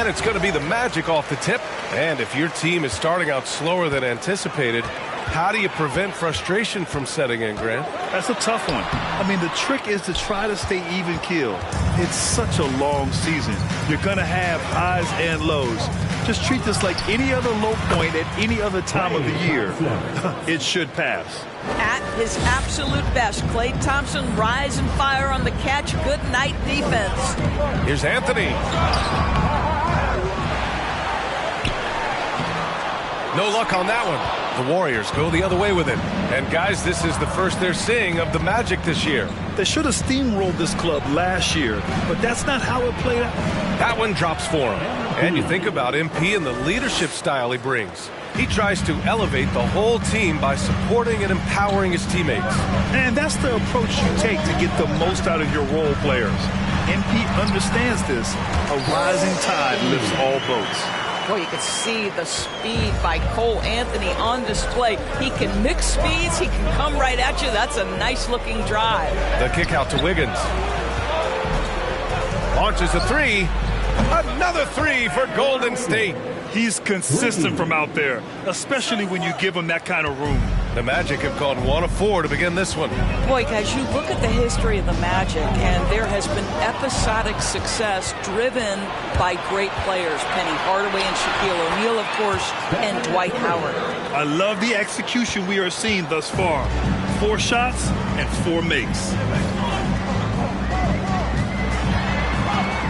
And it's going to be the Magic off the tip. And if your team is starting out slower than anticipated, how do you prevent frustration from setting in, Grant? That's a tough one. I mean, the trick is to try to stay even keel. It's such a long season. You're going to have highs and lows. Just treat this like any other low point at any other time of the year. It should pass. At his absolute best, Klay Thompson rise and fire on the catch. Good night defense. Here's Anthony. No luck on that one. The Warriors go the other way with it. And guys, this is the first they're seeing of the Magic this year. They should have steamrolled this club last year, but that's not how it played out. That one drops for him. And you think about MP and the leadership style he brings. He tries to elevate the whole team by supporting and empowering his teammates. And that's the approach you take to get the most out of your role players. MP understands this. A rising tide lifts all boats. Boy, you can see the speed by Cole Anthony on display. He can mix speeds. He can come right at you. That's a nice-looking drive. The kick out to Wiggins. Launches a three. Another three for Golden State. He's consistent from out there, especially when you give him that kind of room. The Magic have gone 1 of 4 to begin this one. Boy, guys, you look at the history of the Magic, and there has been episodic success driven by great players. Penny Hardaway and Shaquille O'Neal, of course, and Dwight Howard. I love the execution we are seeing thus far. 4 shots and 4 makes.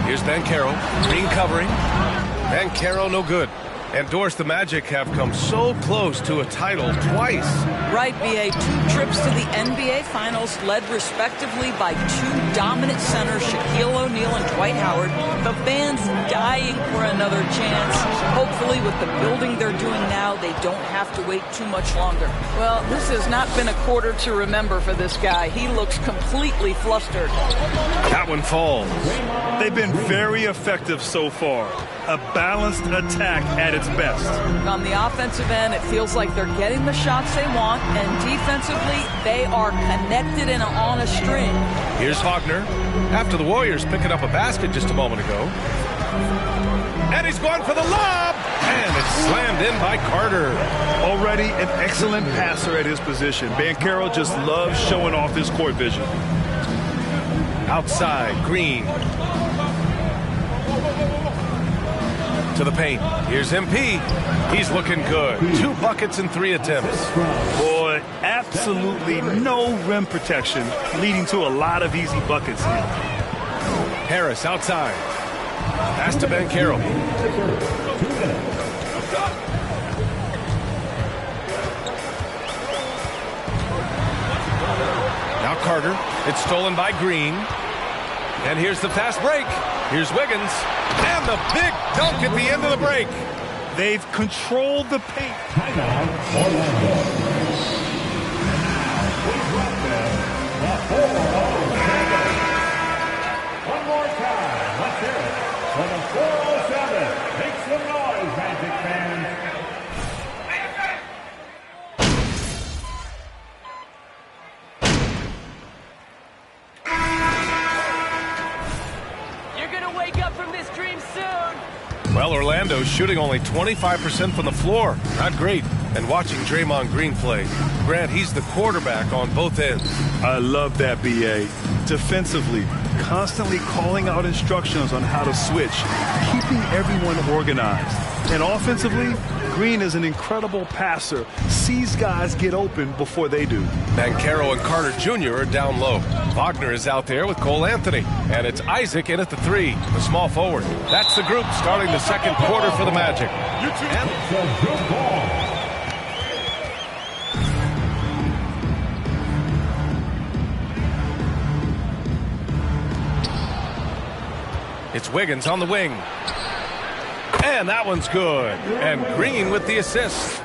Here's Banchero. Green covering. Banchero no good. And Doris, the Magic have come so close to a title twice. Right, B.A. 2 trips to the NBA Finals led respectively by 2 dominant centers, Shaquille O'Neal and Dwight Howard. The fans dying for another chance. Hopefully with the building they're doing now, they don't have to wait too much longer. Well, this has not been a quarter to remember for this guy. He looks completely flustered. That one falls. They've been very effective so far. A balanced attack at its best. On the offensive end, it feels like they're getting the shots they want, and defensively, they are connected and on a string. Here's Wagner. After the Warriors picking up a basket just a moment ago. And he's going for the lob! And it's slammed in by Carter. Already an excellent passer at his position. Banchero just loves showing off his court vision. Outside, Green. To the paint. Here's MP. He's looking good. 2 buckets and 3 attempts. Boy, absolutely no rim protection, leading to a lot of easy buckets here. Harris outside. Pass to Banchero. Now Carter. It's stolen by Green. And here's the fast break. Here's Wiggins. And the big dunk at the end of the break. They've controlled the paint. Timeout, Orlando. One more time. Let's hear it for the 407. Make some noise, Magic fans. Well, Orlando's shooting only 25% from the floor. Not great. And watching Draymond Green play. Grant, he's the quarterback on both ends. I love that, B.A. Defensively, constantly calling out instructions on how to switch, keeping everyone organized. And offensively, Green is an incredible passer, sees guys get open before they do. Banchero and Carter Jr. are down low. Wagner is out there with Cole Anthony. And it's Isaac in at the 3, the small forward. That's the group starting the second quarter for the Magic. It's Wiggins on the wing. And that one's good. And Green with the assist.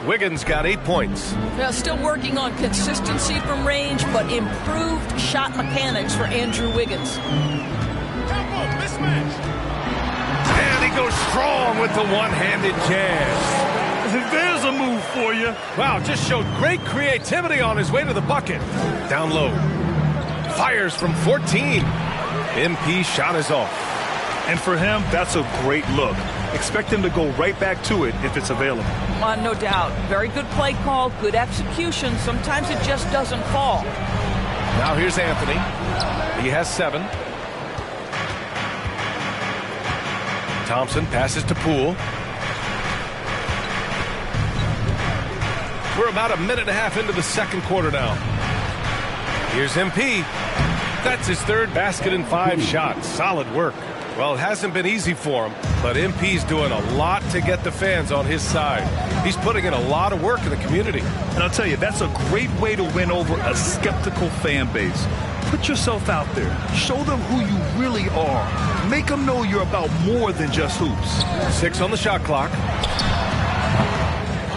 Wiggins got 8 points. Still working on consistency from range, but improved shot mechanics for Andrew Wiggins. And he goes strong with the one-handed jab. There's a move for you. Wow, just showed great creativity on his way to the bucket. Down low. Fires from 14. MP shot is off. And for him, that's a great look. Expect him to go right back to it if it's available. No doubt. Very good play call, good execution. Sometimes it just doesn't fall. Now here's Anthony. He has 7. Thompson passes to Poole. We're about a minute and a half into the second quarter now. Here's MP. That's his 3rd basket in 5 shots. Solid work. Well, it hasn't been easy for him, but MP's doing a lot to get the fans on his side. He's putting in a lot of work in the community. And I'll tell you, that's a great way to win over a skeptical fan base. Put yourself out there. Show them who you really are. Make them know you're about more than just hoops. 6 on the shot clock.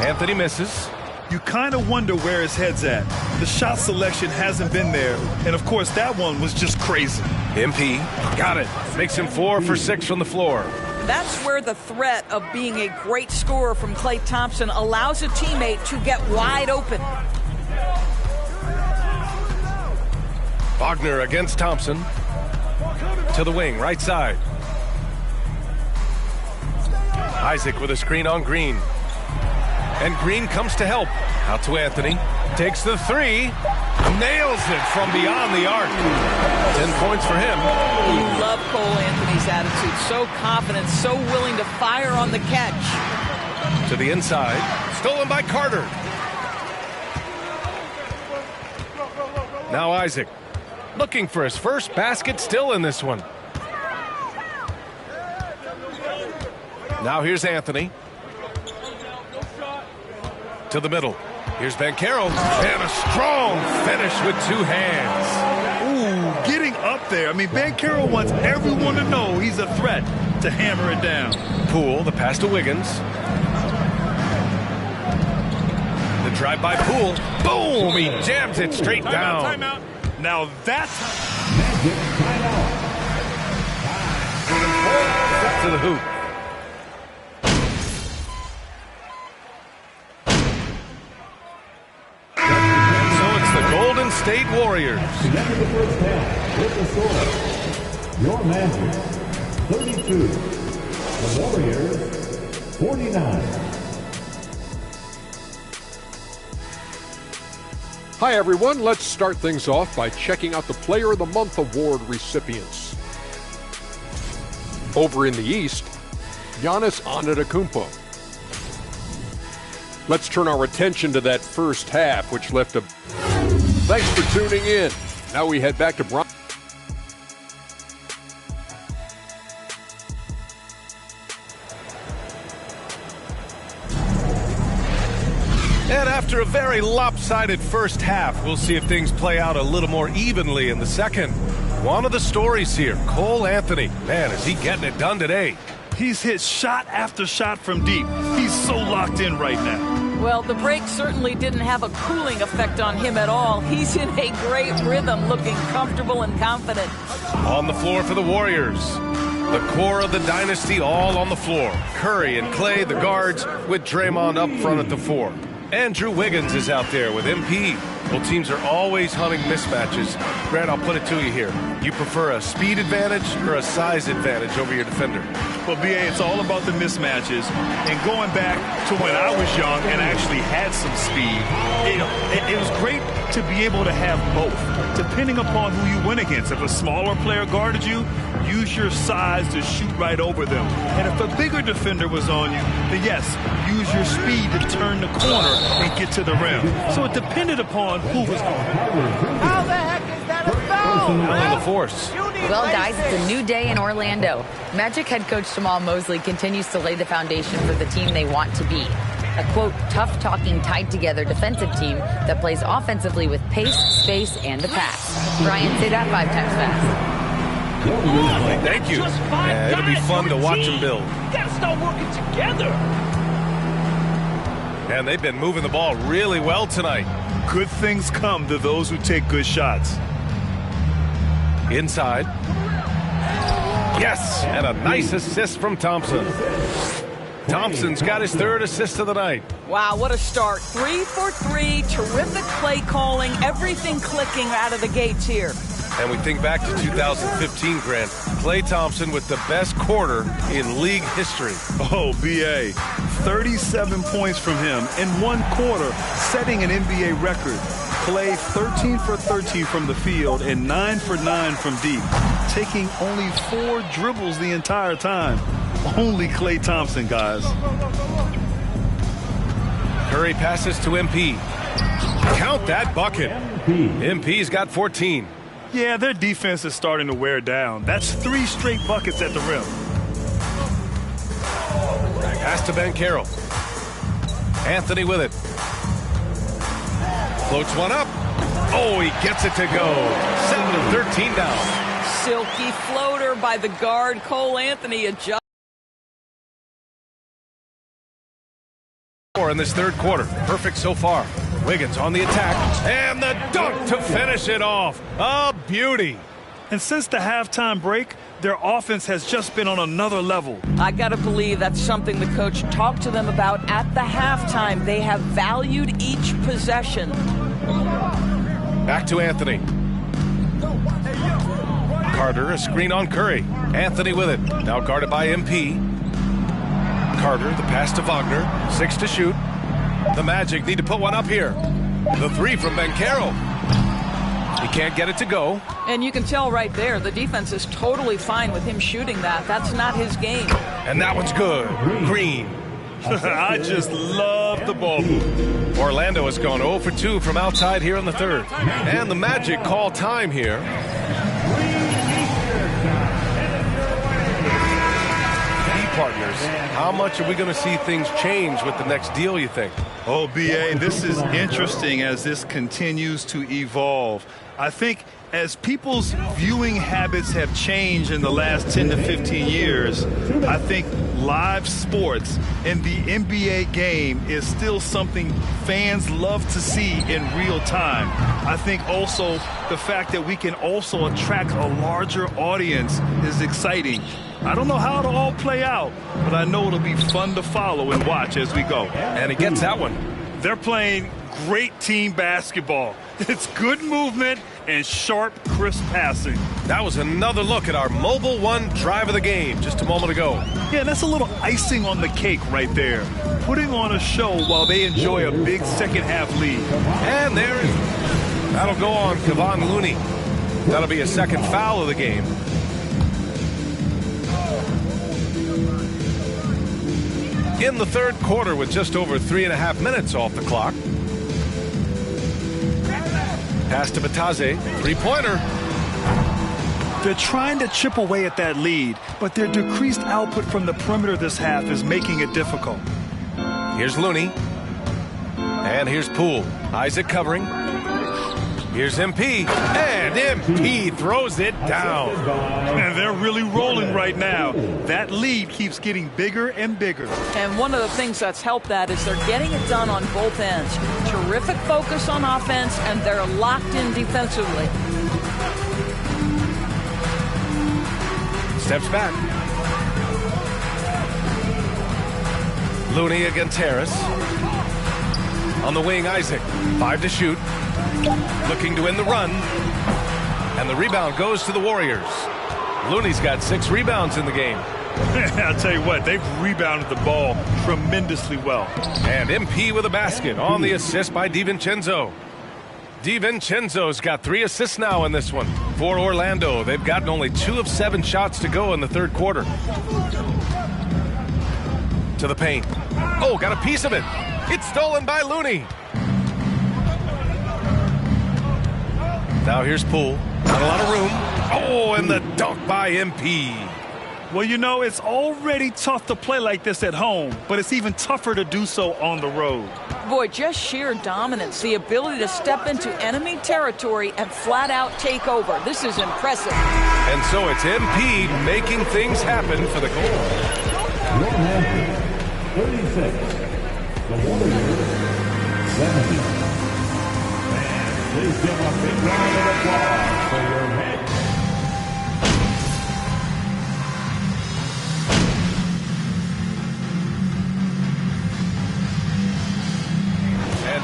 Anthony misses. You kind of wonder where his head's at. The shot selection hasn't been there, and of course that one was just crazy. MP got it. Makes him 4 for 6 from the floor. That's where the threat of being a great scorer from Klay Thompson allows a teammate to get wide open. Wagner against Thompson. To the wing, right side. Isaac with a screen on Green. And Green comes to help. Out to Anthony. Takes the 3. Nails it from beyond the arc. 10 points for him. You love Cole Anthony's attitude. So confident, so willing to fire on the catch. To the inside. Stolen by Carter. Now Isaac. Looking for his first basket, still in this one. Now here's Anthony. To the middle. Here's Banchero. And a strong finish with 2 hands. Ooh, getting up there. I mean, Banchero wants everyone to know he's a threat to hammer it down. Poole, the pass to Wiggins. The drive by Poole. Boom! He jams it straight down. Timeout. Now that's... To the hoop. Golden State Warriors. The end of the first half with the score. Your Magic 32. The Warriors 49. Hi everyone, let's start things off by checking out the Player of the Month award recipients. Over in the East, Giannis Antetokounmpo. Let's turn our attention to that first half, which left a... Thanks for tuning in. Now we head back to Brian. And after a very lopsided first half, we'll see if things play out a little more evenly in the second. One of the stories here, Cole Anthony. Man, is he getting it done today. He's hit shot after shot from deep. He's so locked in right now. Well, the break certainly didn't have a cooling effect on him at all. He's in a great rhythm, looking comfortable and confident. On the floor for the Warriors. The core of the dynasty all on the floor. Curry and Klay, the guards, with Draymond up front at the 4. Andrew Wiggins is out there with MP. Well, teams are always hunting mismatches. Grant, I'll put it to you here. You prefer a speed advantage or a size advantage over your defender? Well, B.A., it's all about the mismatches. And going back to when I was young and actually had some speed, it was great to be able to have both, depending upon who you went against. If a smaller player guarded you, use your size to shoot right over them. And if a bigger defender was on you, then yes, use your speed to turn the corner and get to the rim. So it depended upon who was on. How the heck is that a foul? The force. Well, guys, it's a new day in Orlando. Magic head coach Jamal Mosley continues to lay the foundation for the team they want to be. A, quote, tough-talking, tied-together defensive team that plays offensively with pace, space, and the pass. Brian, say that 5 times fast. Thank you. Yeah, it'll be fun to watch them build. You gotta start working together. And they've been moving the ball really well tonight. Good things come to those who take good shots. Inside. Yes, and a nice assist from Thompson. Thompson's got his 3rd assist of the night. Wow, what a start. 3 for 3, terrific play calling, everything clicking out of the gates here. And we think back to 2015, Grant. Klay Thompson with the best quarter in league history. Oh, B.A. 37 points from him in one quarter, setting an NBA record. Klay 13 for 13 from the field and 9 for 9 from deep, taking only 4 dribbles the entire time. Only Klay Thompson, guys. Curry passes to MP. Count that bucket. MP's got 14. Yeah, their defense is starting to wear down. That's 3 straight buckets at the rim. Pass to Banchero. Anthony with it. Floats one up. Oh, he gets it to go. 7-13 down. Silky floater by the guard. Cole Anthony adjusts. In this third quarter. Perfect so far. Wiggins on the attack. And the dunk to finish it off. A beauty. And since the halftime break, their offense has just been on another level. I got to believe that's something the coach talked to them about at the halftime. They have valued each possession. Back to Anthony. Carter, a screen on Curry. Anthony with it. Now guarded by MP. Carter, the pass to Wagner. 6 to shoot. The Magic need to put one up here. The 3 from Banchero. He can't get it to go. And you can tell right there, the defense is totally fine with him shooting that. That's not his game. And that one's good. Green. I just love the ball move. Orlando has gone 0 for 2 from outside here in the third. And the Magic call time here. Partners, how much are we going to see things change with the next deal, you think? Oh, B.A., this is interesting as this continues to evolve. I think as people's viewing habits have changed in the last 10 to 15 years, I think live sports and the NBA game is still something fans love to see in real time. I think also the fact that we can also attract a larger audience is exciting. I don't know how it'll all play out, but I know it'll be fun to follow and watch as we go. And he gets that one. They're playing great team basketball. It's good movement and sharp, crisp passing. That was another look at our Mobile One drive of the game just a moment ago. Yeah, that's a little icing on the cake right there. Putting on a show while they enjoy a big second half lead. And there, that'll go on Kevon Looney. That'll be a second foul of the game. In the third quarter with just over 3.5 minutes off the clock. Pass to Batase, 3-pointer. They're trying to chip away at that lead, but their decreased output from the perimeter this half is making it difficult. Here's Looney. And here's Poole. Isaac covering. Here's MP. And MP throws it down. And they're really rolling right now. That lead keeps getting bigger and bigger. And one of the things that's helped that is they're getting it done on both ends. Terrific focus on offense, and they're locked in defensively. Steps back. Looney against Harris. On the wing, Isaac. 5 to shoot. Looking to win the run. And the rebound goes to the Warriors. Looney's got 6 rebounds in the game. I'll tell you what, they've rebounded the ball tremendously well. And MP with a basket on the assist by DiVincenzo. DiVincenzo's got 3 assists now in this one. For Orlando, they've gotten only 2 of 7 shots to go in the third quarter. To the paint. Oh, got a piece of it. It's stolen by Looney. Now here's Poole. Not a lot of room. Oh, and the dunk by MP. Well, you know, it's already tough to play like this at home, but it's even tougher to do so on the road. Boy, just sheer dominance, the ability to step into enemy territory and flat out take over. This is impressive. And so it's MP making things happen for the goal. Your Magic, 36. The Warriors, 70. Please give a big round of applause for your head. And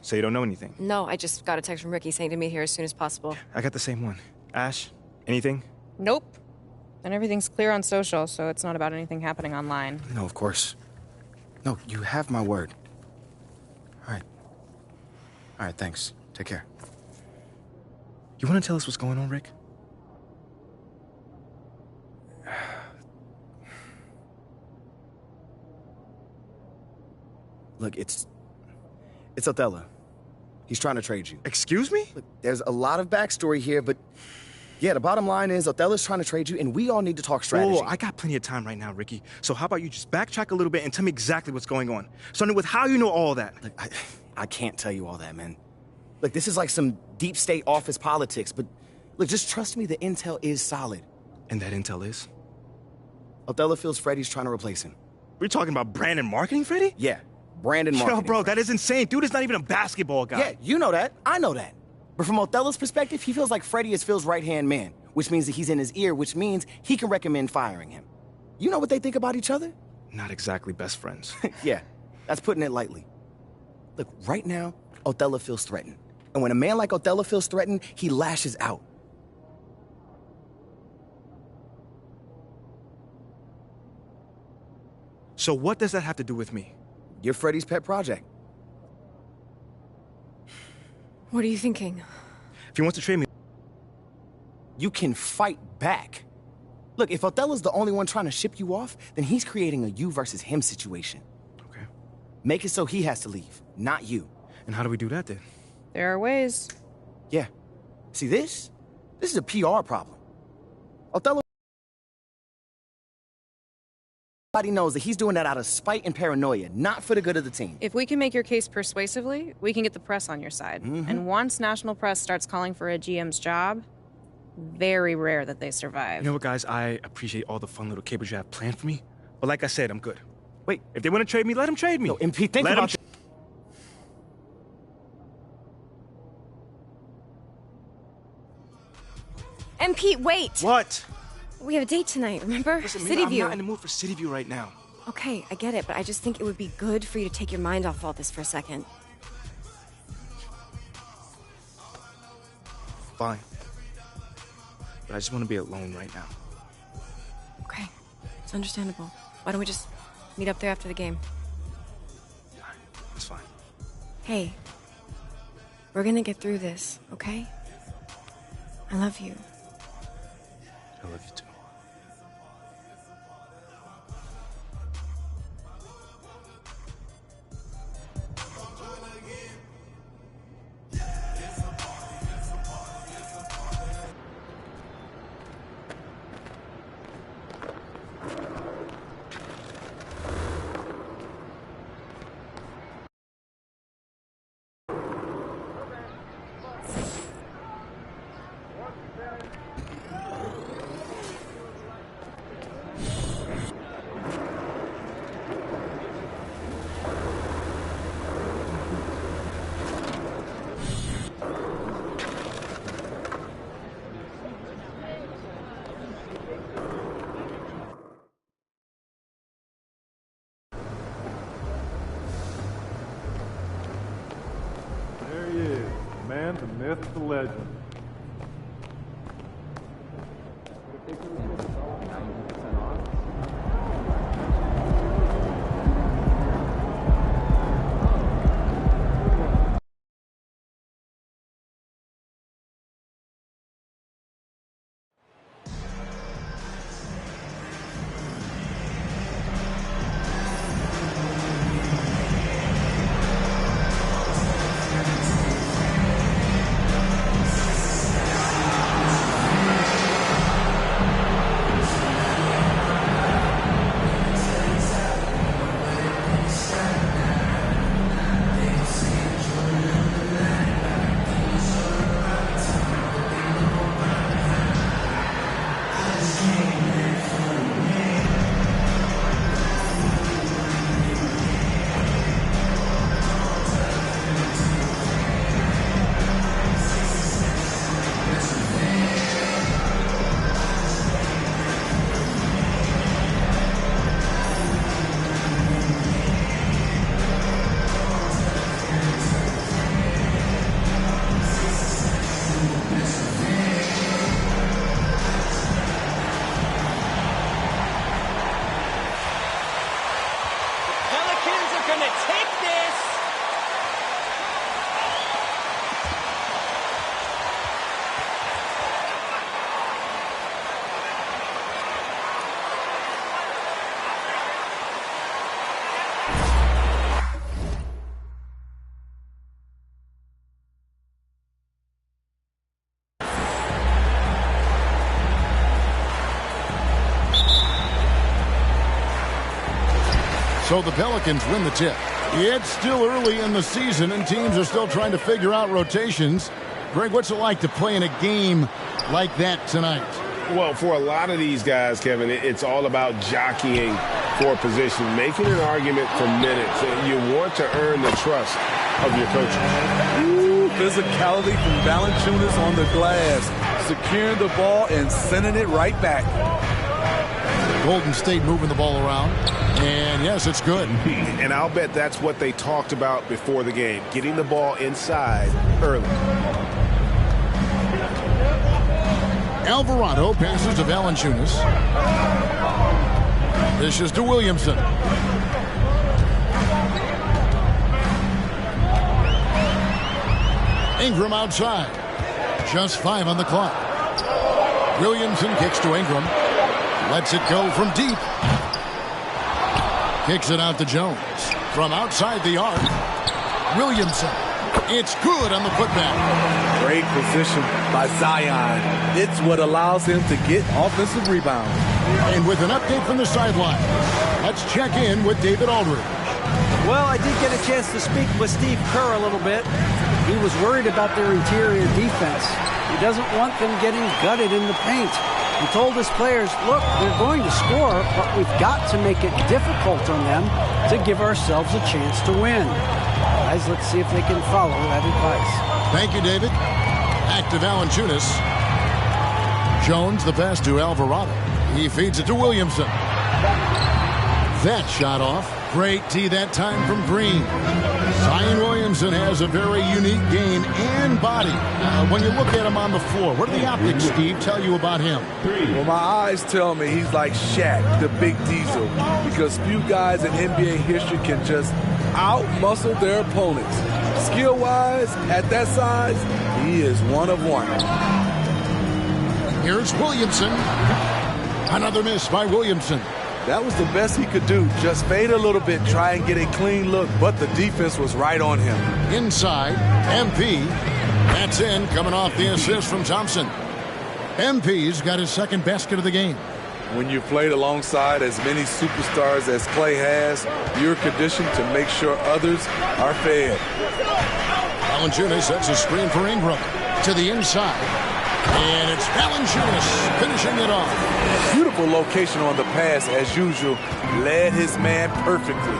So you don't know anything? No, I just got a text from Ricky saying to meet here as soon as possible. I got the same one. Ash, anything? Nope. And everything's clear on social, so it's not about anything happening online. No, of course. No, you have my word. All right. All right, thanks. Take care. You want to tell us what's going on, Rick? Look, it's Othello. He's trying to trade you. Excuse me? Look, there's a lot of backstory here, but yeah, the bottom line is Othello's trying to trade you, and we all need to talk strategy. Whoa, I got plenty of time right now, Ricky. So how about you just backtrack a little bit and tell me exactly what's going on? Starting with how you know all that. Look, I can't tell you all that, man. Look, this is like some deep state office politics, but look, just trust me, the intel is solid. And that intel is? Othello feels Freddie's trying to replace him. We're talking about Brandon marketing, Freddie? Yeah, Brandon marketing. Yo, bro, that is insane. Dude is not even a basketball guy. Yeah, you know that. I know that. But from Othello's perspective, he feels like Freddie is Phil's right-hand man, which means that he's in his ear, which means he can recommend firing him. You know what they think about each other? Not exactly best friends. Yeah, that's putting it lightly. Look, right now, Othello feels threatened. And when a man like Othello feels threatened, he lashes out. So what does that have to do with me? You're Freddie's pet project. What are you thinking? If he wants to trade me... You can fight back. Look, if Othello's the only one trying to ship you off, then he's creating a you versus him situation. Okay. Make it so he has to leave, not you. And how do we do that then? There are ways. Yeah. See, this is a PR problem. Othello... Everybody knows that he's doing that out of spite and paranoia, not for the good of the team. If we can make your case persuasively, we can get the press on your side. And once national press starts calling for a GM's job, very rare that they survive. You know what, guys? I appreciate all the fun little capers you have planned for me. But like I said, I'm good. Wait, if they want to trade me, let them trade me. No, MP, think about... MP, wait! What? We have a date tonight, remember? Listen, City View. I'm not in the mood for City View right now. Okay, I get it, but I just think it would be good for you to take your mind off all this for a second. Fine. But I just want to be alone right now. Okay, it's understandable. Why don't we just meet up there after the game? It's fine. Hey, we're gonna get through this, okay? I love you. I love you too. There he is, the man, the myth, the legend. So the Pelicans win the tip. It's still early in the season, and teams are still trying to figure out rotations. Greg, what's it like to play in a game like that tonight? Well, for a lot of these guys, Kevin, it's all about jockeying for position, making an argument for minutes. You want to earn the trust of your coaches. Ooh, physicality from Valanciunas on the glass, securing the ball and sending it right back. Golden State moving the ball around, and yes, it's good. And I'll bet that's what they talked about before the game, getting the ball inside early. Alvarado passes to Valanciunas. Dishes to Williamson. Ingram outside. Just 5 on the clock. Williamson kicks to Ingram. Lets it go from deep. Kicks it out to Jones. From outside the arc. Williamson. It's good on the putback. Great position by Zion. It's what allows him to get offensive rebounds. And with an update from the sideline, let's check in with David Aldridge. Well, I did get a chance to speak with Steve Kerr a little bit. He was worried about their interior defense. He doesn't want them getting gutted in the paint. He told his players, look, they're going to score, but we've got to make it difficult on them to give ourselves a chance to win. Guys, let's see if they can follow that advice. Thank you, David. Back to Valanciunas. Jones, the pass to Alvarado. He feeds it to Williamson. That shot off. Great tee that time from Green. Zion Williamson has a very unique game and body. When you look at him on the floor, what do the optics, Steve, tell you about him? Well, my eyes tell me he's like Shaq, the big diesel, because few guys in NBA history can just out-muscle their opponents. Skill-wise, at that size, he is one of one. Here's Williamson. Another miss by Williamson. That was the best he could do. Just fade a little bit, try and get a clean look, but the defense was right on him. Inside, MP. That's in, coming off the assist from Thompson. MP's got his second basket of the game. When you played alongside as many superstars as Clay has, you're conditioned to make sure others are fed. Valanciunas sets a screen for Ingram to the inside. And it's Valanciunas finishing it off. Beautiful location on the pass, as usual. Led his man perfectly.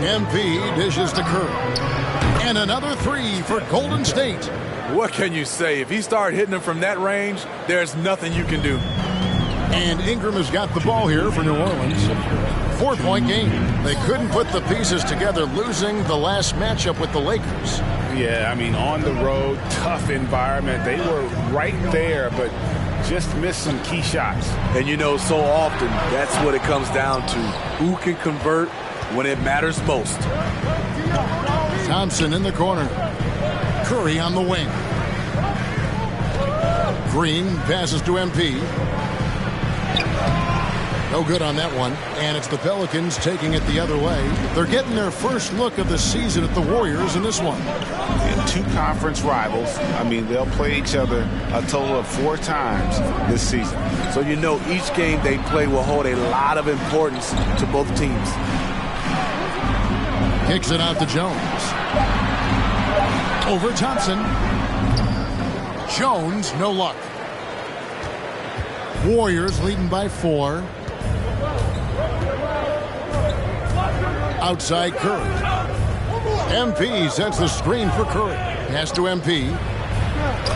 MP dishes to Kerr. And another three for Golden State. What can you say? If he started hitting them from that range, there's nothing you can do. And Ingram has got the ball here for New Orleans. 4-point game. They couldn't put the pieces together, losing the last matchup with the Lakers. Yeah, I mean, on the road, tough environment. They were right there, but just missed some key shots. And you know, so often, that's what it comes down to. Who can convert when it matters most? Thompson in the corner. Curry on the wing. Green passes to MP. No good on that one. And it's the Pelicans taking it the other way. They're getting their first look of the season at the Warriors in this one. And two conference rivals. I mean, they'll play each other a total of 4 times this season. So you know each game they play will hold a lot of importance to both teams. Kicks it out to Jones. Over Thompson. Jones, no luck. Warriors leading by 4. Outside Curry. MP sets the screen for Curry. Pass to MP.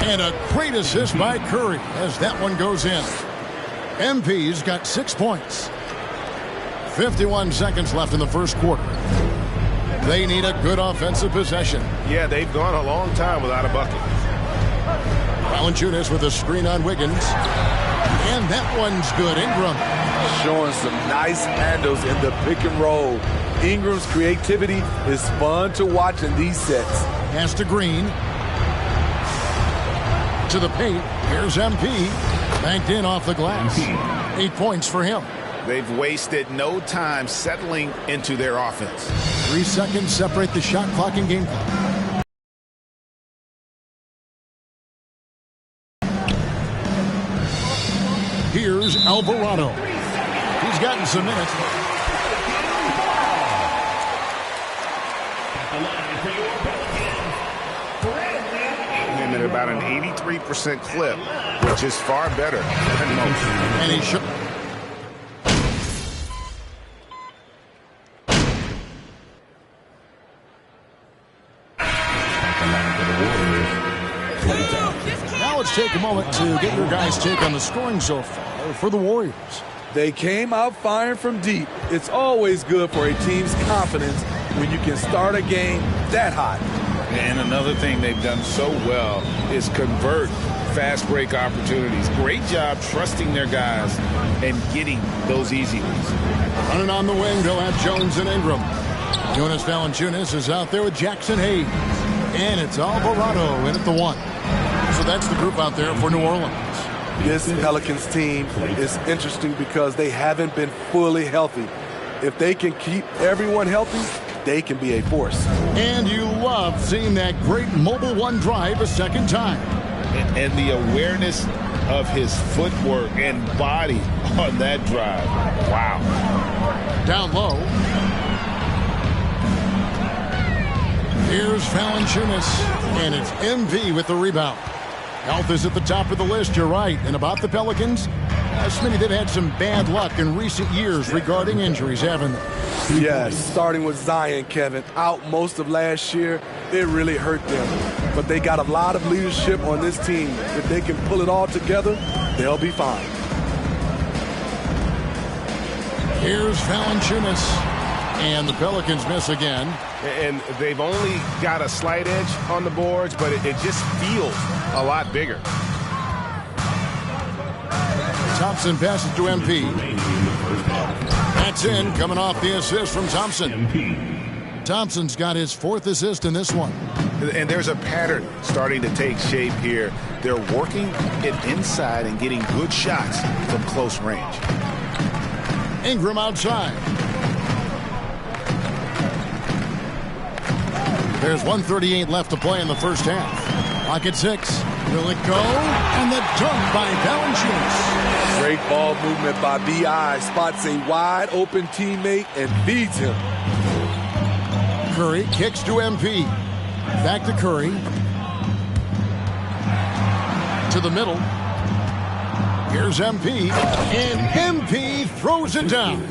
And a great assist by Curry as that one goes in. MP's got 6 points. 51 seconds left in the first quarter. They need a good offensive possession. Yeah, they've gone a long time without a bucket. Valanciunas with a screen on Wiggins. And that one's good. Ingram. Showing some nice handles in the pick and roll. Ingram's creativity is fun to watch in these sets. Pass to Green. To the paint. Here's MP. Banked in off the glass. 8 points for him. They've wasted no time settling into their offense. 3 seconds separate the shot clock and game clock. Here's Alvarado. He's He's gotten some minutes. And at about an 83% clip, which is far better than most. And he shook. Now let's take a moment to get your guys' take on the scoring so far for the Warriors. They came out firing from deep. It's always good for a team's confidence when you can start a game that hot. And another thing they've done so well is convert fast break opportunities. Great job trusting their guys and getting those easy ones. Running on the wing, they'll have Jones and Ingram. Jonas Valanciunas is out there with Jackson Hayes. And it's Alvarado in at the 1. So that's the group out there for New Orleans. This Pelicans team is interesting because they haven't been fully healthy. If they can keep everyone healthy, they can be a force. And you love seeing that great mobile one drive a second time. And the awareness of his footwork and body on that drive. Wow. Down low. Here's Valanciunas, and it's MV with the rebound. Health is at the top of the list, you're right. And about the Pelicans, Smitty, they've had some bad luck in recent years regarding injuries, haven't they? Yes, starting with Zion, Kevin, out most of last year, it really hurt them. But they got a lot of leadership on this team. If they can pull it all together, they'll be fine. Here's Valanciunas, and the Pelicans miss again. And they've only got a slight edge on the boards, but it just feels a lot bigger. Thompson passes to MP. That's in, coming off the assist from Thompson. Thompson's got his 4th assist in this one. And there's a pattern starting to take shape here. They're working it inside and getting good shots from close range. Ingram outside. There's 1:38 left to play in the first half. Clock at 6. Will it go? And the dunk by Valanciunas. Great ball movement by B.I. Spots a wide open teammate and feeds him. Curry kicks to MP. Back to Curry. To the middle. Here's MP. And MP throws it down.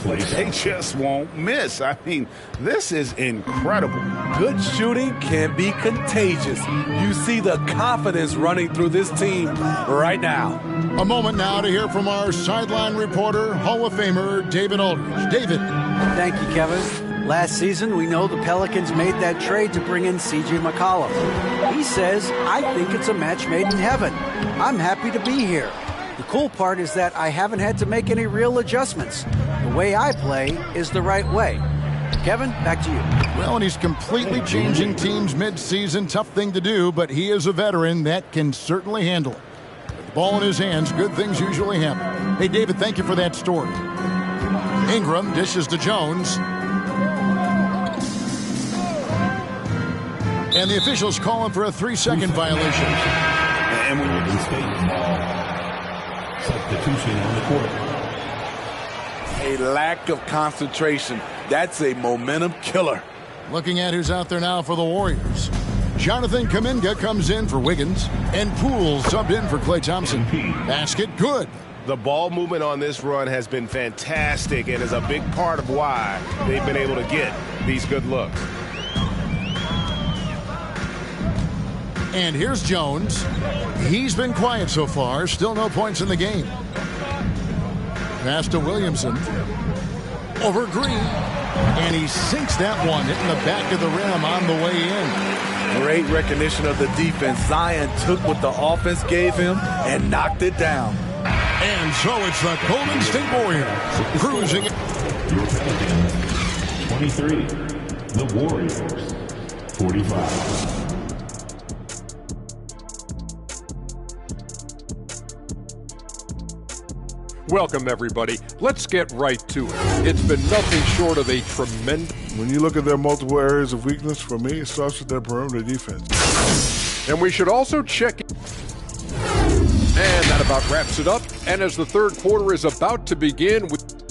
They just won't miss. I mean, this is incredible. Good shooting can be contagious. You see the confidence running through this team right now. A moment now to hear from our sideline reporter, Hall of Famer David Aldridge. David. Thank you, Kevin. Last season, we know the Pelicans made that trade to bring in C.J. McCollum. He says, I think it's a match made in heaven. I'm happy to be here. The cool part is that I haven't had to make any real adjustments. The way I play is the right way. Kevin, back to you. Well, and he's completely changing teams mid-season. Tough thing to do, but he is a veteran that can certainly handle it. With the ball in his hands, good things usually happen. Hey, David, thank you for that story. Ingram dishes to Jones. And the officials calling for a 3-second violation. And when you're substitution on the court. A lack of concentration. That's a momentum killer. Looking at who's out there now for the Warriors. Jonathan Kuminga comes in for Wiggins. And Poole subbed in for Klay Thompson. Basket good. The ball movement on this run has been fantastic and is a big part of why they've been able to get these good looks. And here's Jones. He's been quiet so far. Still no points in the game. Pass to Williamson. Over Green. And he sinks that one, hitting the back of the rim on the way in. Great recognition of the defense. Zion took what the offense gave him and knocked it down. And so it's the Golden State Warriors cruising. Your Pelicans, 23. The Warriors, 45. Welcome, everybody. Let's get right to it. It's been nothing short of a tremendous... When you look at their multiple areas of weakness, for me, it starts with their perimeter defense. And we should also check... And that about wraps it up. And as the third quarter is about to begin with...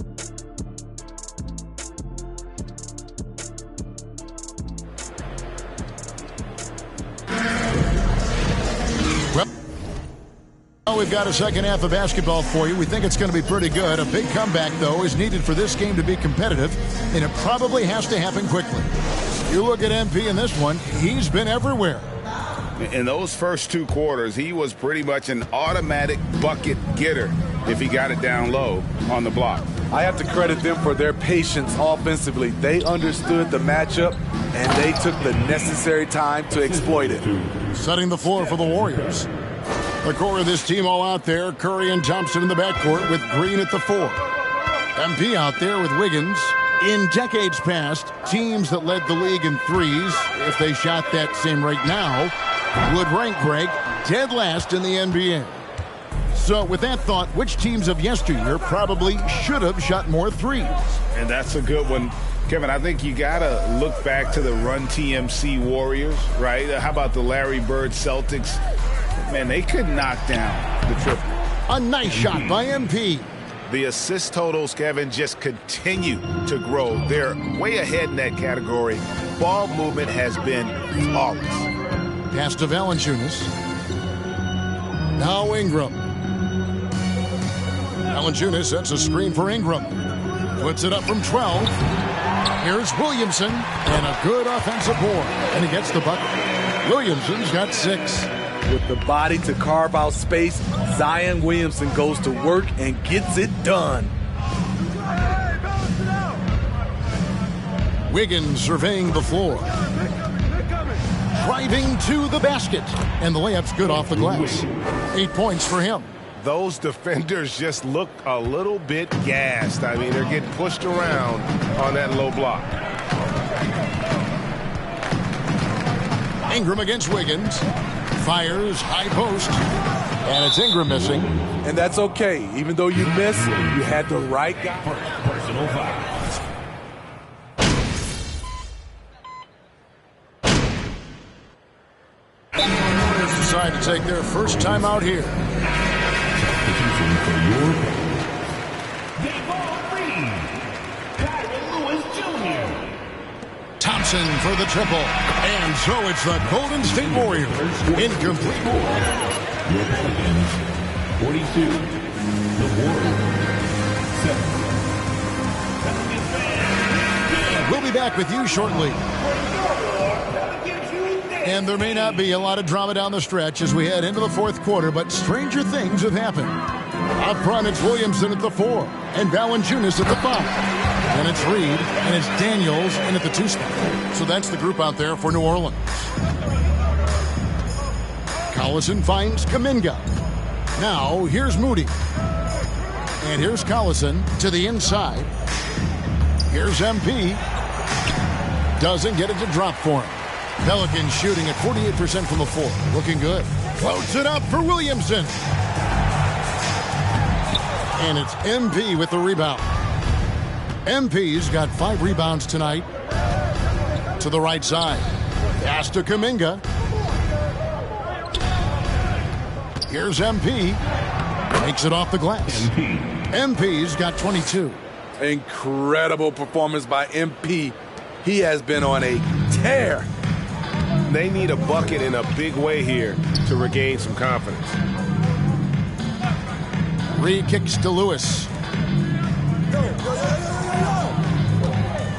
we've got a second half of basketball for you. We think it's going to be pretty good. A big comeback, though, is needed for this game to be competitive, and it probably has to happen quickly. You look at MP in this one, he's been everywhere. In those first 2 quarters, he was pretty much an automatic bucket getter if he got it down low on the block. I have to credit them for their patience offensively. They understood the matchup, and they took the necessary time to exploit it. Setting the floor for the Warriors. The core of this team all out there. Curry and Thompson in the backcourt with Green at the 4. MP out there with Wiggins. In decades past, teams that led the league in threes, if they shot that same rate now, would rank Greg dead last in the NBA. So with that thought, which teams of yesteryear probably should have shot more threes? And that's a good one. Kevin, I think you got to look back to the Run TMC Warriors, right? How about the Larry Bird Celtics? Man, they could knock down the triple. A nice shot by MP. The assist totals, Kevin, just continue to grow. They're way ahead in that category. Ball movement has been flawless. Pass to Valanciunas. Now Ingram. Valanciunas sets a screen for Ingram. Puts it up from 12. Here's Williamson. And a good offensive board. And he gets the bucket. Williamson's got 6. With the body to carve out space, Zion Williamson goes to work and gets it done. Wiggins surveying the floor. Driving to the basket. And the layup's good off the glass. 8 points for him. Those defenders just look a little bit gassed. I mean, they're getting pushed around on that low block. Ingram against Wiggins. Fires, high post. And it's Ingram missing. And that's okay. Even though you miss, you had the right guy. Personal fouls. Warriors decide to take their first time out here. Substitution for your Davon Reed, Kyron Lewis Jr. Thompson for the triple. And so it's the Golden State Warriors. Incomplete. Your Pelicans, 42. The Warriors, 7. We'll be back with you shortly. And there may not be a lot of drama down the stretch as we head into the fourth quarter, but stranger things have happened. Up front, it's Williamson at the 4, and Valanciunas at the 5. And it's Reed, and it's Daniels in at the 2 spot. So that's the group out there for New Orleans. Collison finds Kuminga. Now, here's Moody. And here's Collison to the inside. Here's MP. Doesn't get it to drop for him. Pelicans shooting at 48% from the floor. Looking good. Floats it up for Williamson. And it's MP with the rebound. MP's got 5 rebounds tonight. To the right side. Pass to Kuminga. Here's MP. Makes it off the glass. MP's got 22. Incredible performance by MP. He has been on a tear. They need a bucket in a big way here to regain some confidence. Reed kicks to Lewis.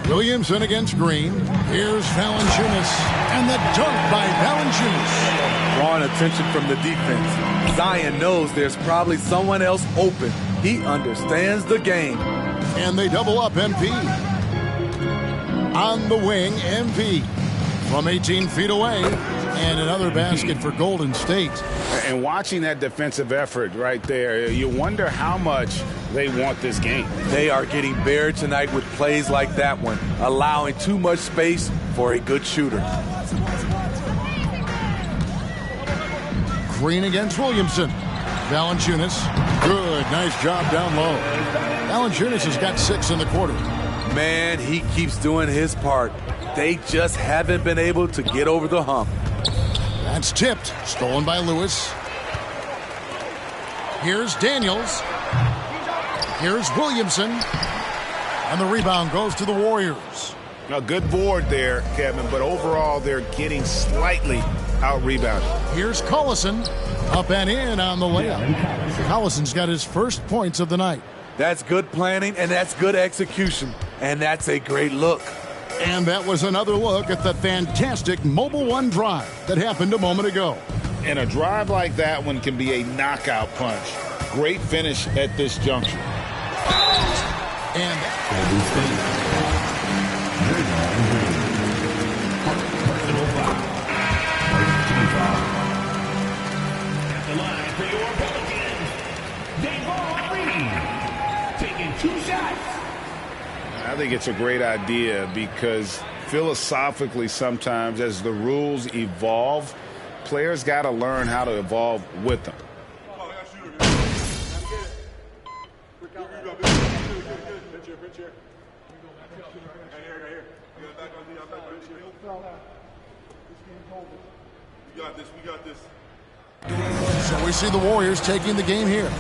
Williamson against Green. Here's Valanciunas. And the dunk by Valanciunas. Drawing attention from the defense. Zion knows there's probably someone else open. He understands the game. And they double up MP. On the wing, MP. From 18 feet away. And another basket for Golden State. And watching that defensive effort right there, you wonder how much they want this game. They are getting buried tonight with plays like that one, allowing too much space for a good shooter. Green against Williamson. Valanciunas. Good. Nice job down low. Valanciunas has got 6 in the quarter. Man, he keeps doing his part. They just haven't been able to get over the hump. That's tipped. Stolen by Lewis. Here's Daniels. Here's Williamson. And the rebound goes to the Warriors. A good board there, Kevin, but overall they're getting slightly out-rebounded. Here's Collison, up and in on the layup. Collison's got his first points of the night. That's good planning, and that's good execution, and that's a great look. And that was another look at the fantastic Mobile One drive that happened a moment ago. And a drive like that one can be a knockout punch. Great finish at this juncture. And personal foul. First team foul. At the line for your Pelicans, Davon Reed, taking 2 shots. I think it's a great idea because philosophically sometimes as the rules evolve, players got to learn how to evolve with them. So we see the Warriors taking the game here.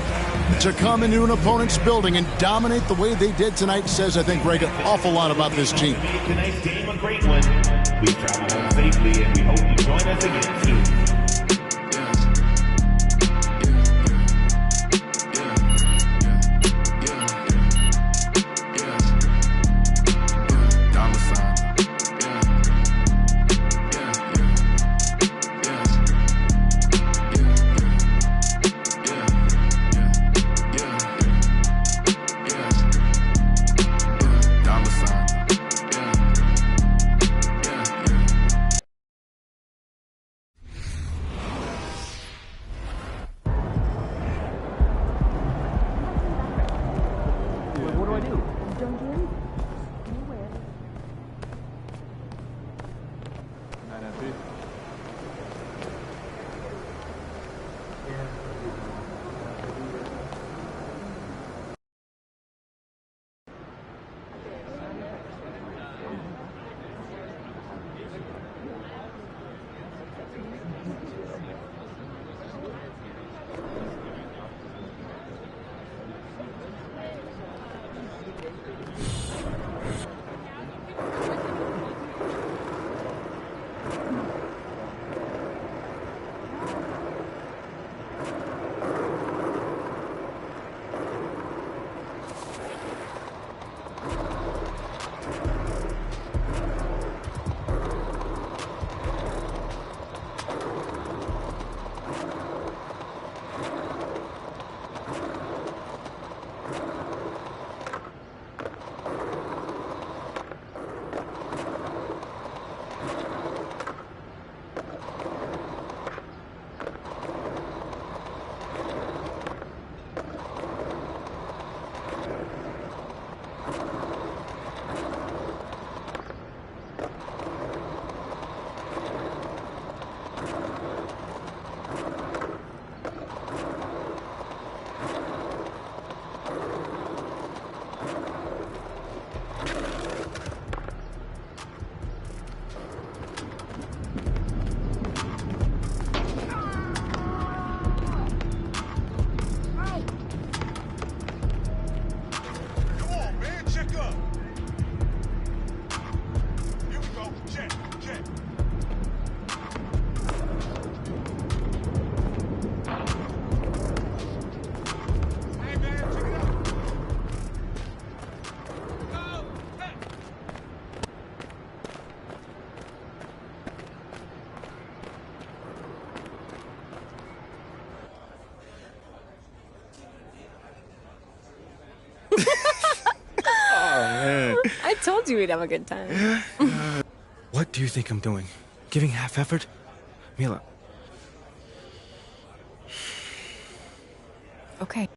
To come into an opponent's building and dominate the way they did tonight says, I think, Greg, an awful lot about this team. Tonight's game a great one. We travel home safely, and we hope you join us again soon. I told you we'd have a good time. What do you think I'm doing? Giving half effort? Mila. Okay.